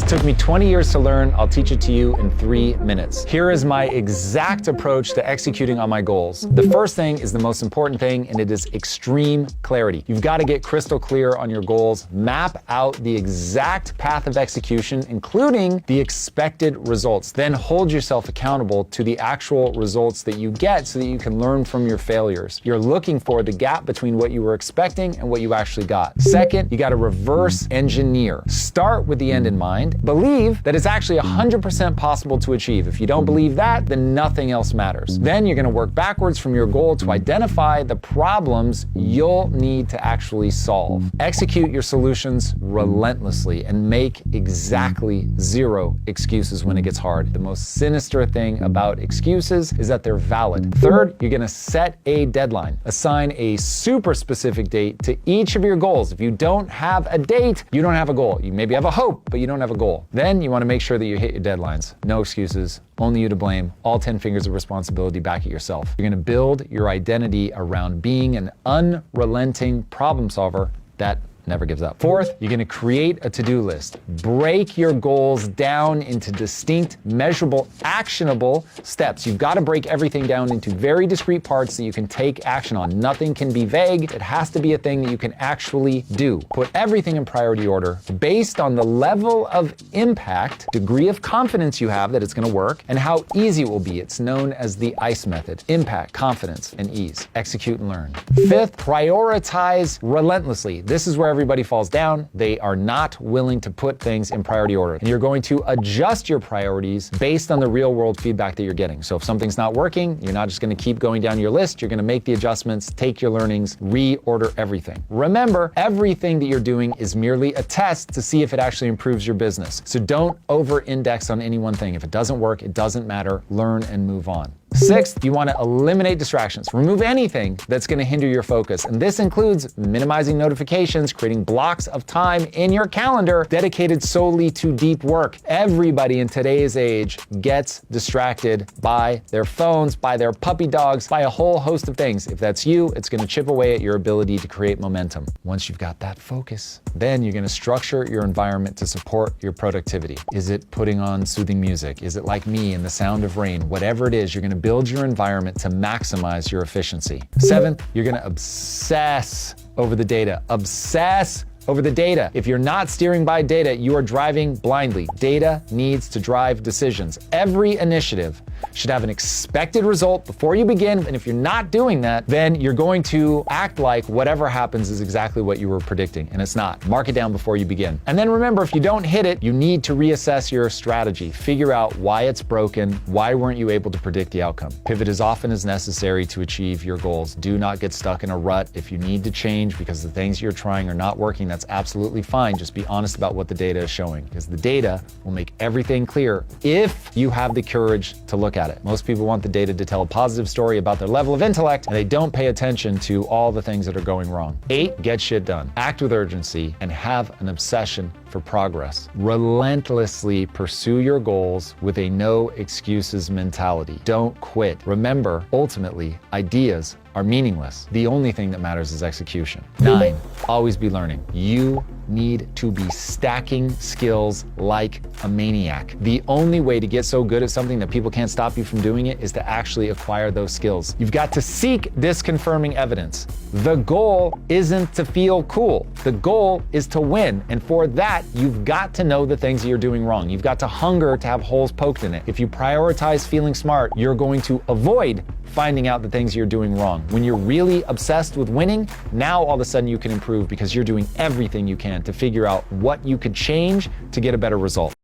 took me 20 years to learn. I'll teach it to you in 3 minutes. Here is my exact approach to executing on my goals. The first thing is the most important thing, and it is extreme clarity. You've got to get crystal clear on your goals, map out the exact path of execution, including the expected results. Then hold yourself accountable to the actual results that you get so that you can learn from your failures. You're looking for the gap between what you were expecting and what you actually got. Second, you got to reverse engineer. Start with the end in mind. Believe that it's actually 100% possible to achieve. If you don't believe that, then nothing else matters. Then you're going to work backwards from your goal to identify the problems you'll need to actually solve. Execute your solutions relentlessly and make exactly 0 excuses when it gets hard. The most sinister thing about excuses is that they're valid. Third, you're going to set a deadline. Assign a super specific date to each of your goals. If you don't have a date, you don't have a goal. You maybe have a hope, but you don't have a goal. Then you want to make sure that you hit your deadlines. No excuses, only you to blame, all 10 fingers of responsibility back at yourself. You're going to build your identity around being an unrelenting problem solver that never gives up. Fourth, you're going to create a to-do list. Break your goals down into distinct, measurable, actionable steps. You've got to break everything down into very discrete parts that you can take action on. Nothing can be vague. It has to be a thing that you can actually do. Put everything in priority order based on the level of impact, degree of confidence you have that it's going to work, and how easy it will be. It's known as the ICE method. Impact, confidence, and ease. Execute and learn. Fifth, prioritize relentlessly. This is where everybody falls down. They are not willing to put things in priority order. And you're going to adjust your priorities based on the real world feedback that you're getting. So if something's not working, you're not just going to keep going down your list. You're going to make the adjustments, take your learnings, reorder everything. Remember, everything that you're doing is merely a test to see if it actually improves your business. So don't over-index on any one thing. If it doesn't work, it doesn't matter. Learn and move on. Sixth, you want to eliminate distractions. Remove anything that's going to hinder your focus. And this includes minimizing notifications, creating blocks of time in your calendar dedicated solely to deep work. Everybody in today's age gets distracted by their phones, by their puppy dogs, by a whole host of things. If that's you, it's going to chip away at your ability to create momentum. Once you've got that focus, then you're going to structure your environment to support your productivity. Is it putting on soothing music? Is it like me and the sound of rain? Whatever it is, you're going to build your environment to maximize your efficiency. Seventh, you're going to obsess over the data. Obsess over the data. If you're not steering by data, you are driving blindly. Data needs to drive decisions. Every initiative should have an expected result before you begin. And if you're not doing that, then you're going to act like whatever happens is exactly what you were predicting, and it's not. Mark it down before you begin. And then remember, if you don't hit it, you need to reassess your strategy. Figure out why it's broken. Why weren't you able to predict the outcome? Pivot as often as necessary to achieve your goals. Do not get stuck in a rut. If you need to change because the things you're trying are not working, that's absolutely fine. Just be honest about what the data is showing, because the data will make everything clear if you have the courage to look at it. Most people want the data to tell a positive story about their level of intellect, and they don't pay attention to all the things that are going wrong. 8, get shit done. Act with urgency and have an obsession for progress. Relentlessly pursue your goals with a no excuses mentality. Don't quit. Remember, ultimately, ideas are meaningless. The only thing that matters is execution. 9, always be learning. You need to be stacking skills like a maniac. The only way to get so good at something that people can't stop you from doing it is to actually acquire those skills. You've got to seek disconfirming evidence. The goal isn't to feel cool. The goal is to win. And for that, you've got to know the things that you're doing wrong. You've got to hunger to have holes poked in it. If you prioritize feeling smart, you're going to avoid finding out the things you're doing wrong. When you're really obsessed with winning, now all of a sudden you can improve because you're doing everything you can to figure out what you could change to get a better result.